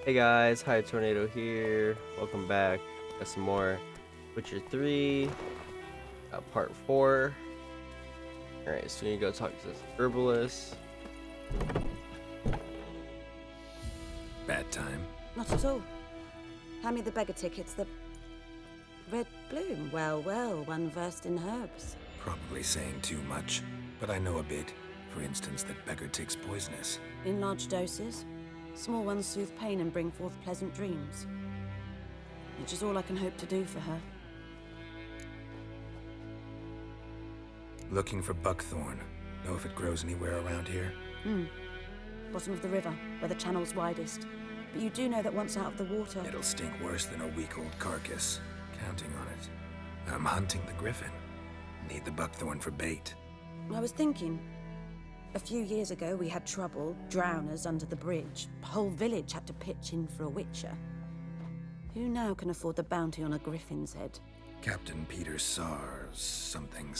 Hey guys, Hi Tornado here. Welcome back. Got some more Witcher 3, part 4. Alright, so you go talk to this herbalist. Bad time. Not at all. Hand me the beggar tickets, the red bloom. Well, one versed in herbs. Probably saying too much, but I know a bit. For instance, that beggar tick's poisonous. In large doses. Small ones soothe pain and bring forth pleasant dreams. Which is all I can hope to do for her. Looking for buckthorn. Know if it grows anywhere around here? Bottom of the river, where the channel's widest. But you do know that once out of the water... It'll stink worse than a week-old carcass. Counting on it. I'm hunting the griffin. Need the buckthorn for bait. I was thinking... A few years ago, we had trouble, drowners under the bridge. The whole village had to pitch in for a witcher. Who now can afford the bounty on a griffin's head? Captain Peter Sars, something.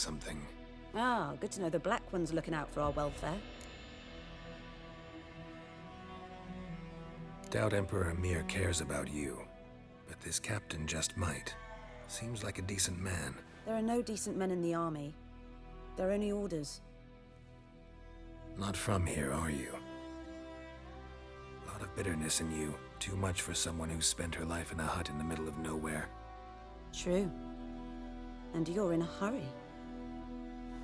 Ah, good to know the Black One's looking out for our welfare. Doubt Emperor Emir cares about you. But this captain just might. Seems like a decent man. There are no decent men in the army. They're only orders. Not from here, are you? Lot of bitterness in you. Too much for someone who spent her life in a hut in the middle of nowhere. True. And you're in a hurry.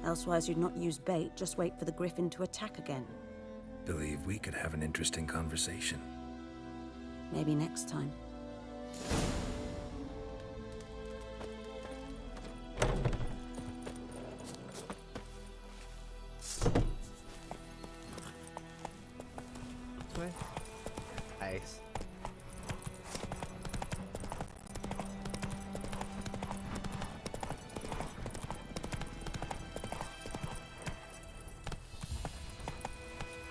Elsewise you'd not use bait, just wait for the griffin to attack again. Believe we could have an interesting conversation. Maybe next time. This way? Nice.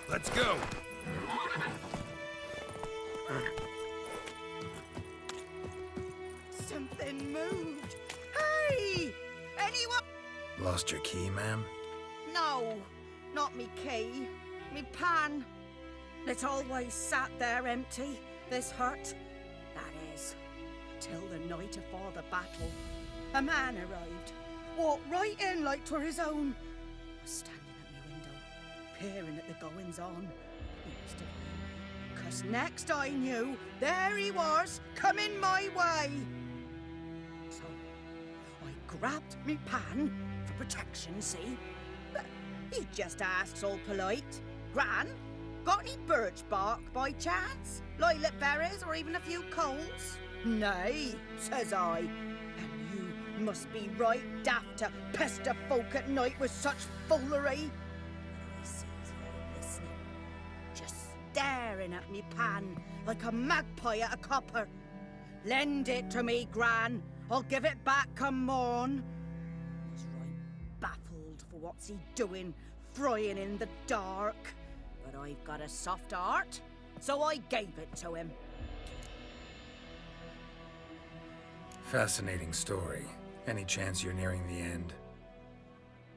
Let's go! Something moved. Hey! Anyone? Lost your key, ma'am? No, not me key. Me pan. It always sat there empty, this hut. That is, till the night afore the battle. A man arrived. Walked right in like 'twere his own. Was standing at me window, peering at the goings-on. He must have been. 'Cause next I knew, there he was, coming my way. So, I grabbed me pan, for protection, see? But he just asks all polite, Gran, got any birch bark by chance? Lilac berries or even a few coals? Nay, says I. And you must be right daft to pester folk at night with such foolery. I sees her listening, just staring at me pan like a magpie at a copper. Lend it to me, Gran. I'll give it back come morn. Was right baffled for what's he doing, frying in the dark. But I've got a soft heart, so I gave it to him. Fascinating story. Any chance you're nearing the end?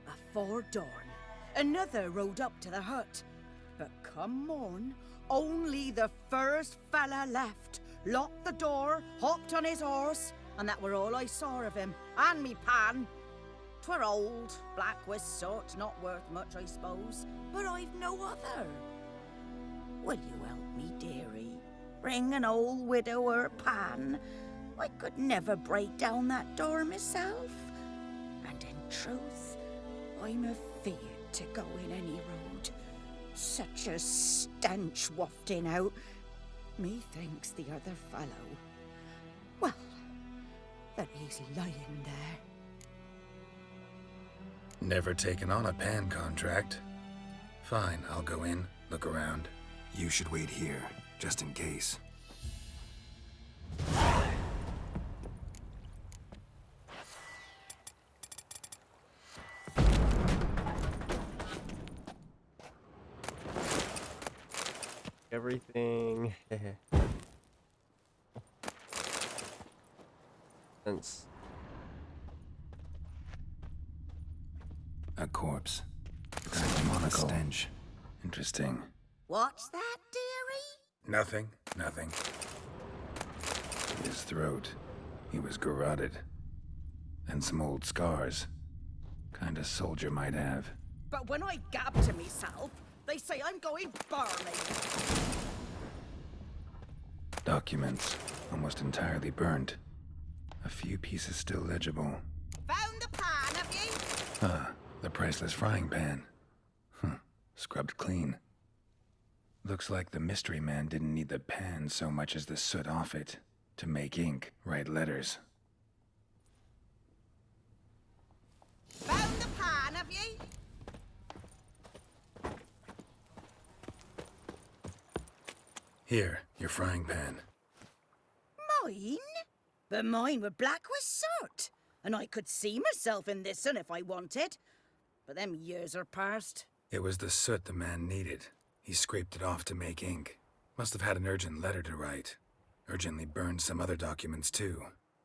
Before dawn, another rode up to the hut. But come morn, only the first fella left. Locked the door, hopped on his horse, and that were all I saw of him, and me pan. 'Twere old, black with soot, not worth much, I suppose, but I've no other. Will you help me, dearie? Bring an old widower pan. I could never break down that door myself. And in truth, I'm afeard to go in any road. Such a stench wafting out. Methinks the other fellow, well, that he's lying there. Never taken on a pan contract. Fine, I'll go in, look around. You should wait here, just in case. Everything. Sense. A corpse. Got a demonic stench. Interesting. What's that, dearie? Nothing. Nothing. His throat. He was garroted. And some old scars. Kind a soldier might have. But when I gab to myself, they say I'm going barley. Documents. Almost entirely burnt. A few pieces still legible. Found the pan, have you? Ah, the priceless frying pan. Scrubbed clean. Looks like the mystery man didn't need the pan so much as the soot off it. To make ink, write letters. Found the pan, have you? Here, your frying pan. Mine? But mine were black with soot. And I could see myself in this one if I wanted. But them years are past. It was the soot the man needed. He scraped it off to make ink. Must have had an urgent letter to write. Urgently burned some other documents too.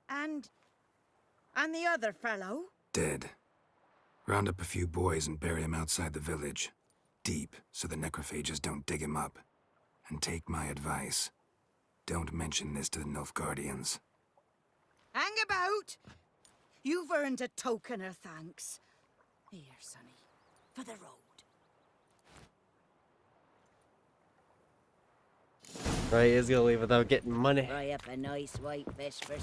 And the other fellow? Dead. Round up a few boys and bury him outside the village. Deep, so the necrophages don't dig him up. And take my advice. Don't mention this to the Nilfgaardians. Hang about! You've earned a token of thanks. Here, sonny, for the road. Right, he's gonna leave without getting money. Fry up a nice white fish for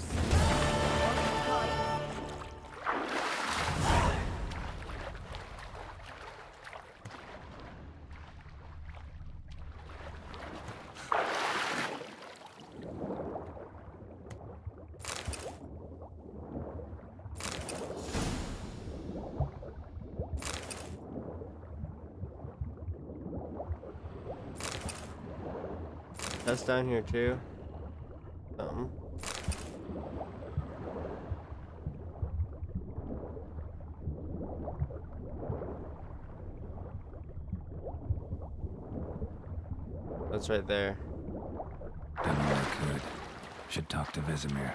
That's down here too. That's right there. Done all I could. Should talk to Vesemir.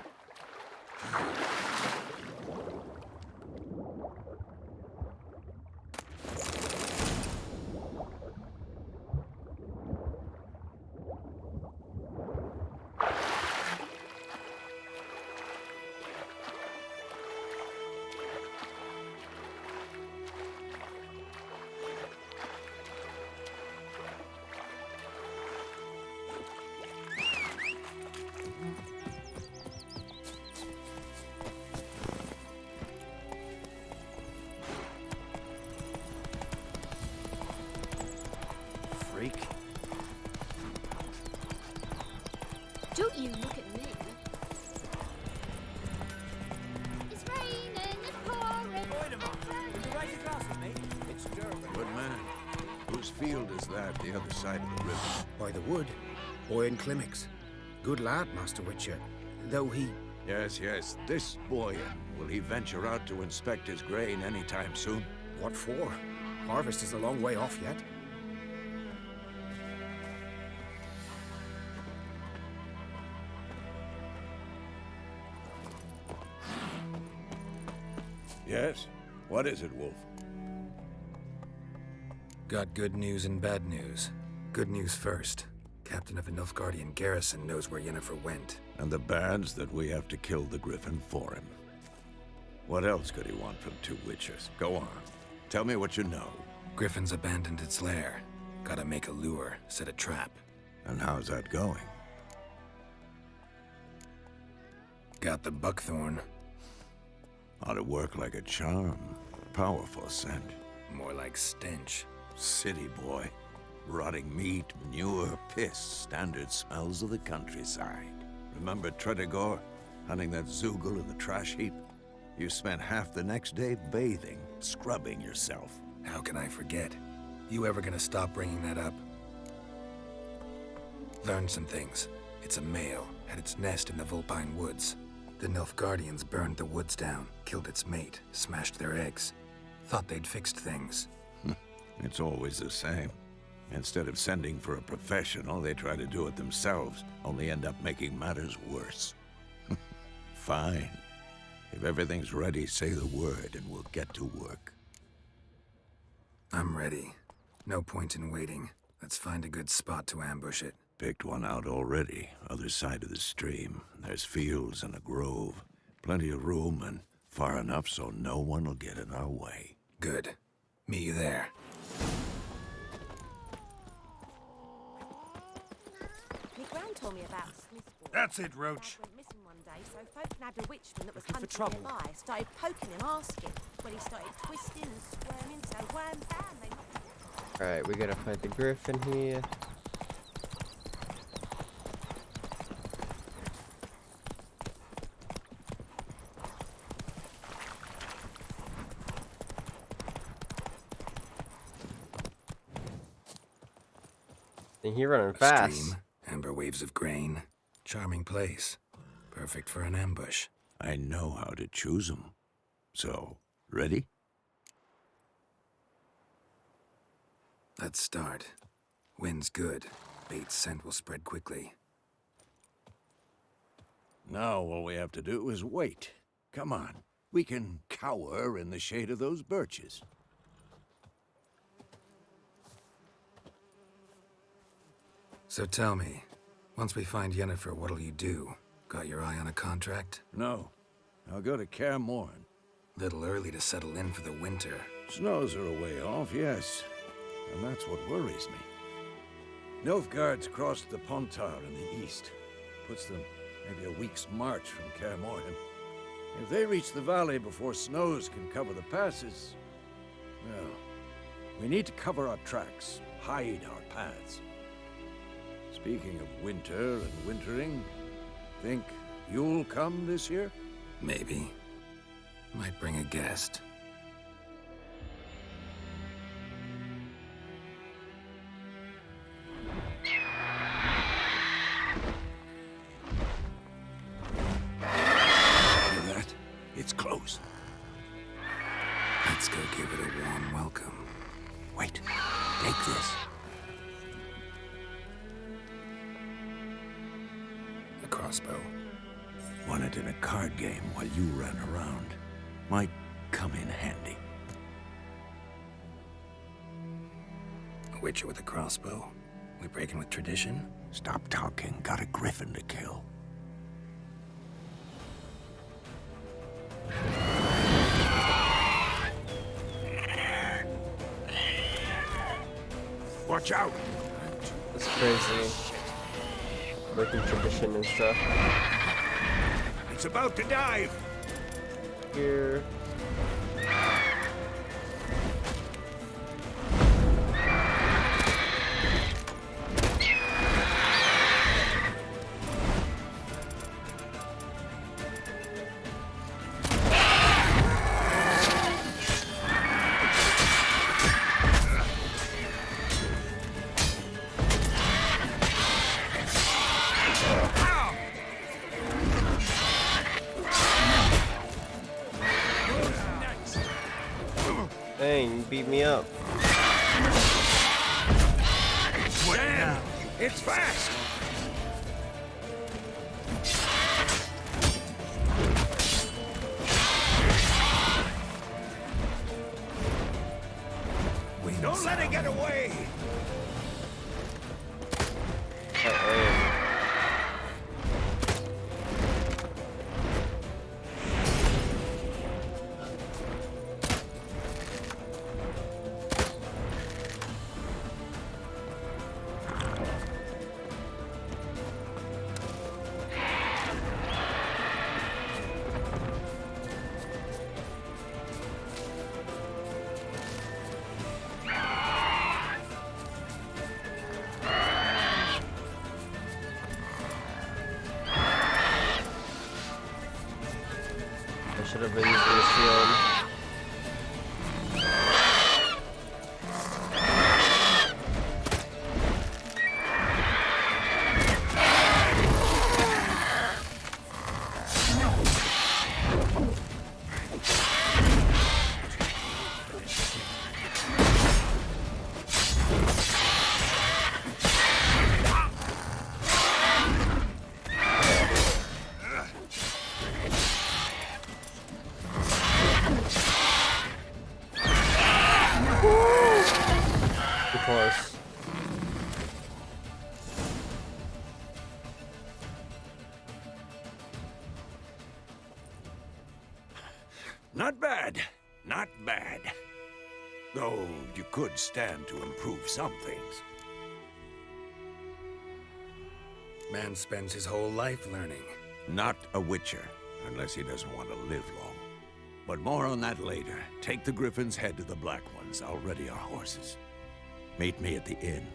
Freak. Don't you look at me. It's raining, it's pouring. Good man. Whose field is that, the other side of the river? By the wood. Owen Clemmix. Good lad, Master Witcher. Though he... Yes, yes, this boy. Will he venture out to inspect his grain anytime soon? What for? Harvest is a long way off yet. Yes? What is it, Wolf? Got good news and bad news. Good news first. Captain of the Nilfgaardian garrison knows where Yennefer went. And the bad's that we have to kill the Griffin for him. What else could he want from two witchers? Go on. Tell me what you know. Griffin's abandoned its lair. Gotta make a lure, set a trap. And how's that going? Got the buckthorn. Ought to work like a charm. Powerful scent. More like stench. City boy. Rotting meat, manure, piss. Standard smells of the countryside. Remember Tredegor? Hunting that Zoogle in the trash heap? You spent half the next day bathing, scrubbing yourself. How can I forget? You ever gonna stop bringing that up? Learned some things. It's a male, had its nest in the Vulpine Woods. The Nilfgaardians burned the woods down, killed its mate, smashed their eggs. Thought they'd fixed things. It's always the same. Instead of sending for a professional, they try to do it themselves, only end up making matters worse. Fine. If everything's ready, say the word and we'll get to work. I'm ready. No point in waiting. Let's find a good spot to ambush it. picked one out already, other side of the stream. There's fields and a grove. Plenty of room and far enough so no one will get in our way. Good. Meet you there. My gran told me about Smith's. That's it, Roach. Went missing one day, so folk nabbed a witchman that was Looking for hunting trouble. nearby. Started poking him, asking. Well, he started twisting and squirming, so wham bam, they knocked him down. Alright, we gotta fight the griffin here. And he running fast. Stream, amber waves of grain. Charming place. Perfect for an ambush. I know how to choose 'em. So, ready? Let's start. Wind's good. Bait's scent will spread quickly. Now all we have to do is wait. Come on. We can cower in the shade of those birches. So tell me, once we find Yennefer, what'll you do? Got your eye on a contract? No. I'll go to Kaer Morhen. Little early to settle in for the winter. Snows are a way off, yes. And that's what worries me. Nilfgaard's crossed the Pontar in the east. Puts them maybe a week's march from Kaer Morhen. If they reach the valley before snows can cover the passes, well, we need to cover our tracks, hide our paths. Speaking of winter and wintering, think you'll come this year? Maybe. Might bring a guest. Hear that? It's close. Let's go give it a warm welcome. Wait, take this. A crossbow. Won it in a card game while you ran around. Might come in handy. A witcher with a crossbow. We breaking with tradition? Stop talking. Got a griffin to kill. Watch out! That's crazy. Breaking tradition and stuff. It's about to dive! Here. Dang, you beat me up. Damn! It's fast! Don't let it get away! I should have been using the shield. Not bad. Not bad. Though you could stand to improve some things. Man spends his whole life learning. Not a Witcher, unless he doesn't want to live long. But more on that later. Take the Griffin's head to the Black Ones. I'll ready our horses. Meet me at the inn.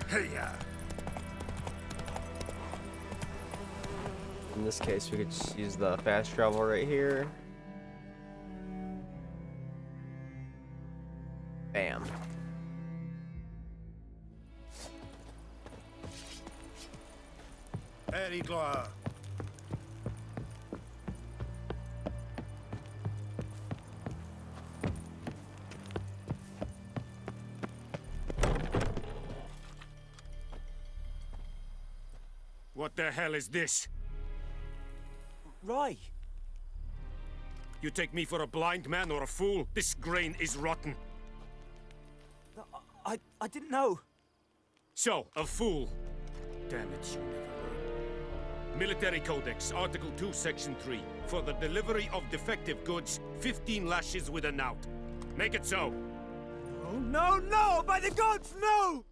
Hey-ya! In this case, we could just use the fast travel right here. Bam. Eddie Gloire. What the hell is this? Rye. You take me for a blind man or a fool? This grain is rotten. I didn't know. So, a fool. Damn it, you never learn. Military Codex, Article 2, Section 3. For the delivery of defective goods, 15 lashes with a knout. Make it so. Oh, no, no! By the gods, no!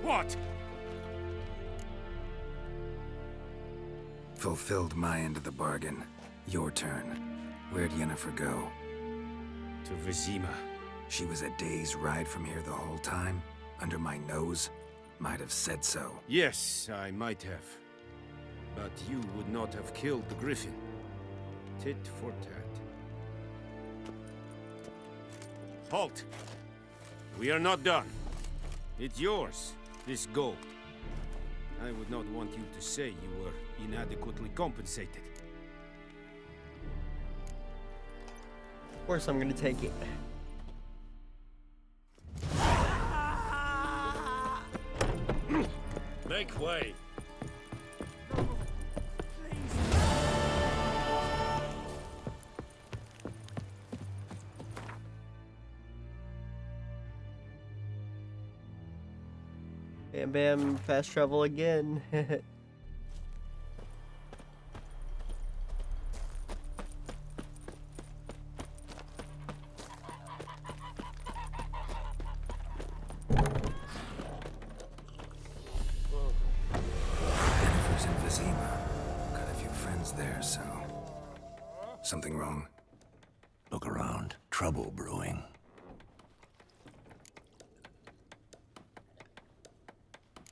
What? Fulfilled my end of the bargain. Your turn. Where'd Yennefer go? To Vizima. She was a day's ride from here the whole time? Under my nose? Might have said so. Yes, I might have. But you would not have killed the Griffin. Tit for tat. Halt! We are not done. It's yours, this gold. I would not want you to say you were inadequately compensated. Of course, I'm gonna take it. Make way! Bam bam, fast travel again. Yennefer's in Vizima. Got a few friends there, so... Something wrong? Look around. Trouble brewing.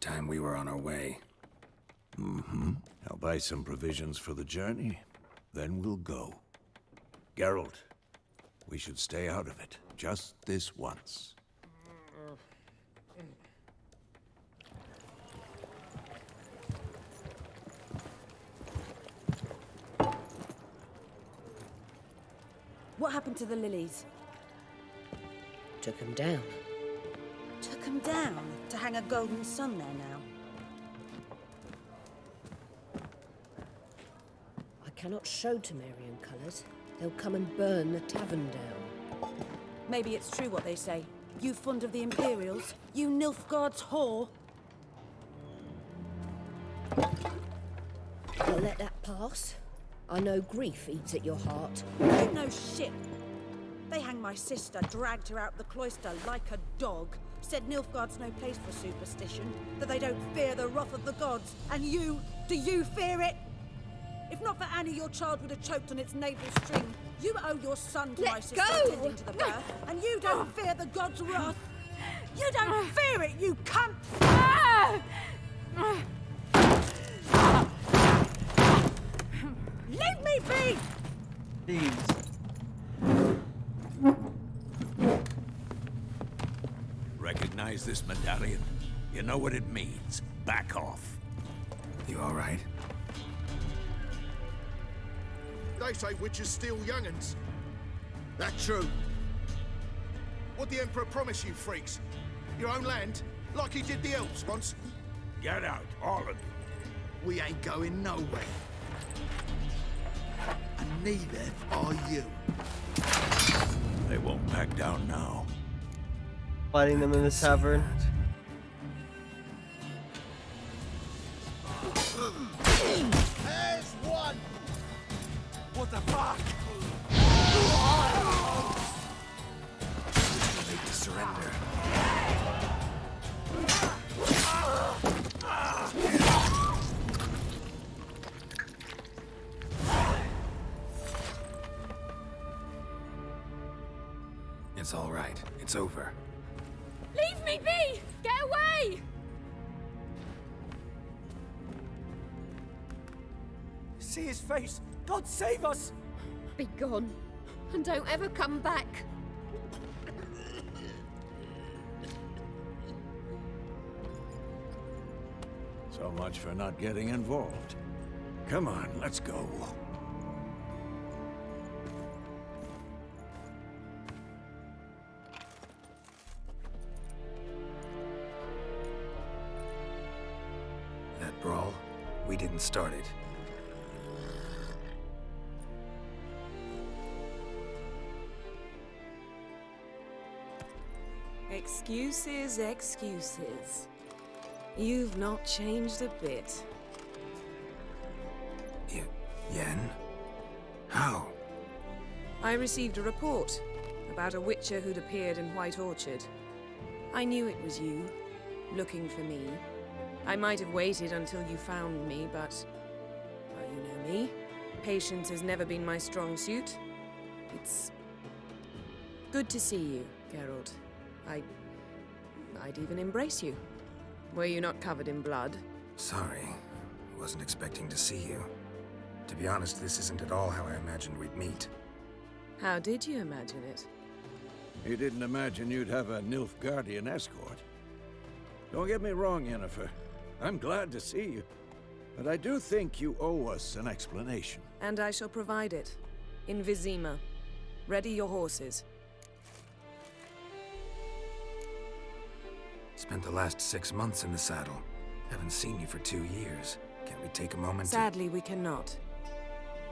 Time we were on our way. Mm-hmm. I'll buy some provisions for the journey. Then we'll go. Geralt, we should stay out of it. Just this once. What happened to the lilies? Took him down. Took them down to hang a golden sun there now. I cannot show Temerian colours. They'll come and burn the tavern down. Maybe it's true what they say. You fond of the Imperials? You Nilfgaard's whore? I'll let that pass. I know grief eats at your heart. You know shit. They hanged my sister, dragged her out the cloister like a dog. Said Nilfgaard's no place for superstition, that they don't fear the wrath of the gods. And you, do you fear it? If not for Annie, your child would have choked on its navel string. You owe your son to my Let sister go! attending to the birth, and you don't fear the gods' wrath. You don't fear it, you cunt! Leave me be! thieves. Recognize this medallion? You know what it means. Back off. You all right? They say witches steal young'uns. That true? What the Emperor promise you, freaks? Your own land? Like he did the elves once? Get out, all of you. We ain't going nowhere. And neither are you. They won't back down now. Fighting them in the tavern. There's one! What the fuck? Too late to surrender. It's all right. It's over. Leave me be! Get away! See his face! God save us! Be gone. And don't ever come back. So much for not getting involved. Come on, let's go. That brawl, we didn't start it. Excuses, excuses. You've not changed a bit. Yen? How? I received a report about a witcher who'd appeared in White Orchard. I knew it was you, looking for me. I might have waited until you found me, but... well, you know me. Patience has never been my strong suit. It's... good to see you, Geralt. I'd even embrace you. Were you not covered in blood? Sorry. Wasn't expecting to see you. To be honest, this isn't at all how I imagined we'd meet. How did you imagine it? You didn't imagine you'd have a Nilfgaardian escort. Don't get me wrong, Yennefer. I'm glad to see you. But I do think you owe us an explanation. And I shall provide it. In Vizima. Ready your horses. Spent the last 6 months in the saddle. Haven't seen you for 2 years. Can't we take a moment Sadly, we cannot.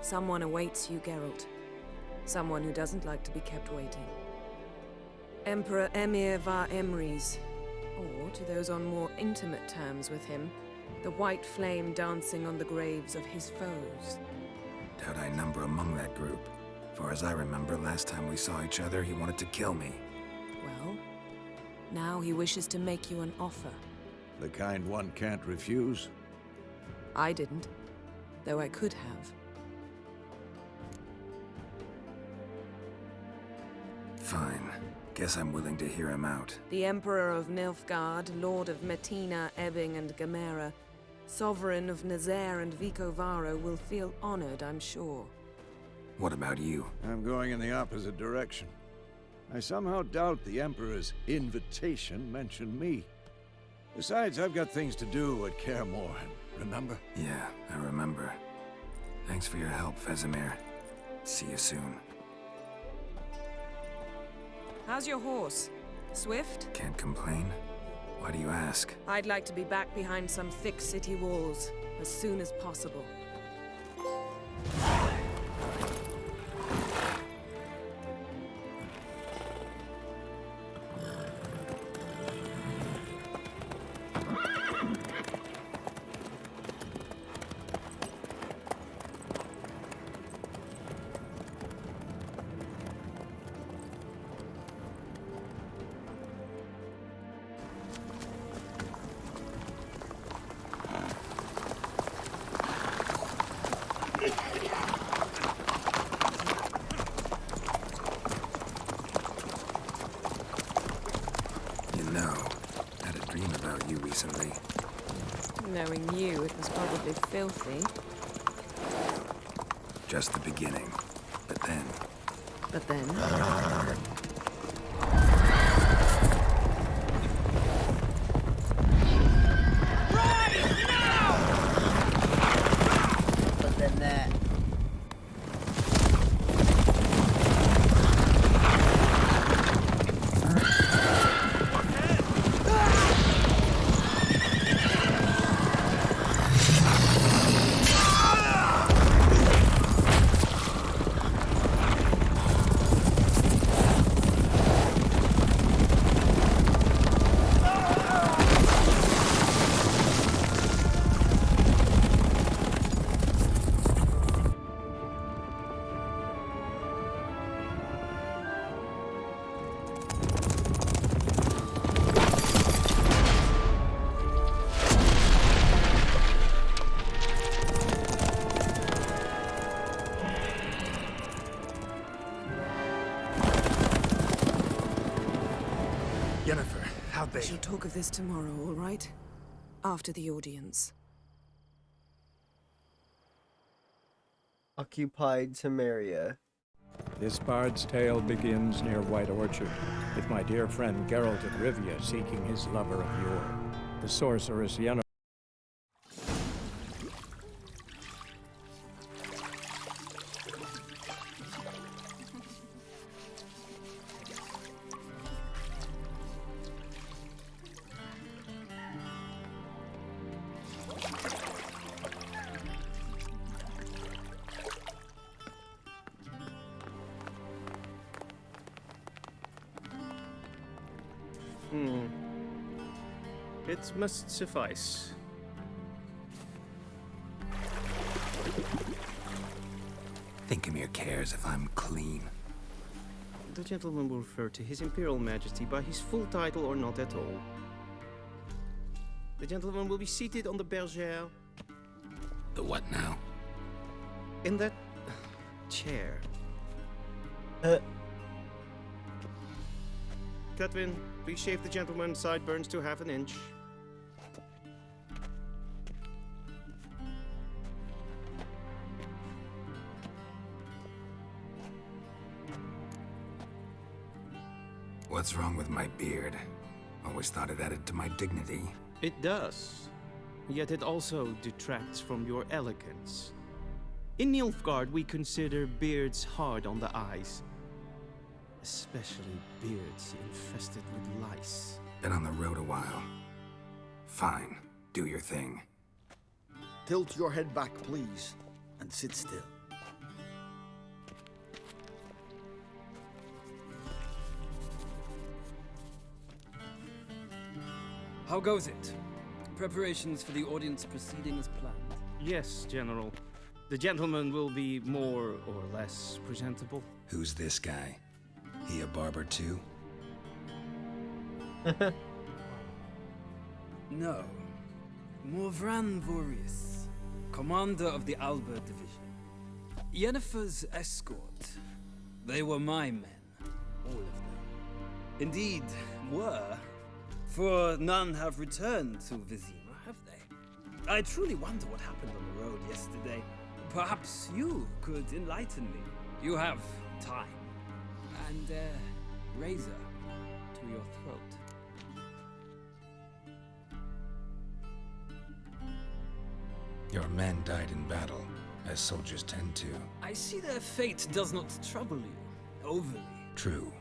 Someone awaits you, Geralt. Someone who doesn't like to be kept waiting. Emperor Emir var Emreis. Or, to those on more intimate terms with him, the white flame dancing on the graves of his foes. Doubt I number among that group. Far as I remember, last time we saw each other, he wanted to kill me. Well, now he wishes to make you an offer. The kind one can't refuse? I didn't, though I could have. Fine. Guess I'm willing to hear him out. The Emperor of Nilfgaard, Lord of Metina, Ebbing, and Gamera, Sovereign of Nazaire and Vicovaro will feel honored, I'm sure. What about you? I'm going in the opposite direction. I somehow doubt the Emperor's invitation mentioned me. Besides, I've got things to do at Kaer Morhen, remember? Yeah, I remember. Thanks for your help, Vesemir. See you soon. How's your horse? Swift? Can't complain. Why do you ask? I'd like to be back behind some thick city walls as soon as possible. Recently. Knowing you, it was probably filthy. Just the beginning. But then But then... But then that. Yennefer, how'd We shall talk of this tomorrow, all right? After the audience. Occupied Temeria. This bard's tale begins near White Orchard, with my dear friend Geralt of Rivia seeking his lover of yore, the sorceress Yennefer. It must suffice. Thinkamere cares if I'm clean. The gentleman will refer to His Imperial Majesty by his full title or not at all. The gentleman will be seated on the bergère. The what now? In that chair. Catwin, please shave the gentleman's sideburns to half an inch. What's wrong with my beard? Always thought it added to my dignity. It does. Yet it also detracts from your elegance. In Nilfgaard, we consider beards hard on the eyes. Especially beards infested with lice. Been on the road a while. Fine, do your thing. Tilt your head back, please, and sit still. How goes it? Preparations for the audience proceeding as planned? Yes, General. The gentleman will be more or less presentable. Who's this guy? He a barber too? No. Morvran Vorius, commander of the Alba Division. Yennefer's escort. They were my men. All of them. Indeed, were. For none have returned to Vizima, have they? I truly wonder what happened on the road yesterday. Perhaps you could enlighten me. You have time. And razor to your throat. Your men died in battle, as soldiers tend to. I see their fate does not trouble you overly. True,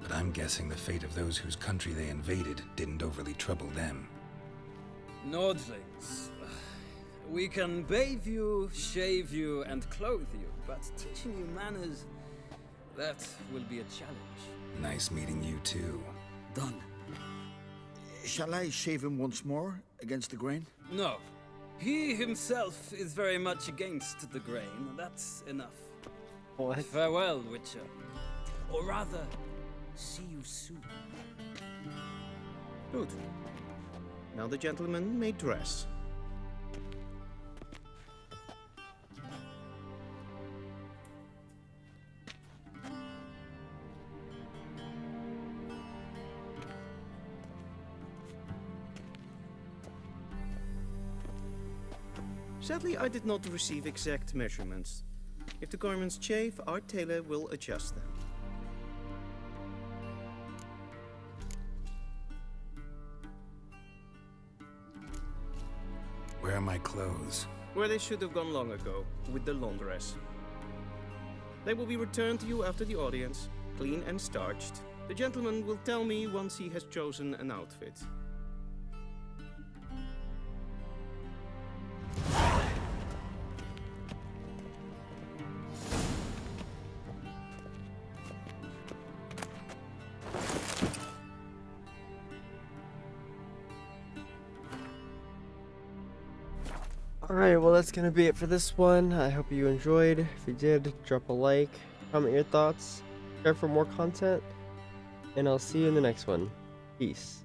but I'm guessing the fate of those whose country they invaded didn't overly trouble them. Nordlings. We can bathe you, shave you, and clothe you, but teaching you manners, that will be a challenge. Nice meeting you too. Done. Shall I shave him once more, against the grain? No. He himself is very much against the grain. That's enough. What? Farewell, Witcher. Or rather, see you soon. Good. Now the gentleman may dress. Sadly, I did not receive exact measurements. If the garments chafe, our tailor will adjust them. are my clothes? Where they should have gone long ago, with the laundress. They will be returned to you after the audience, clean and starched. The gentleman will tell me once he has chosen an outfit. Alright, well that's gonna be it for this one. I hope you enjoyed. If you did, drop a like, comment your thoughts, share for more content, and I'll see you in the next one. Peace.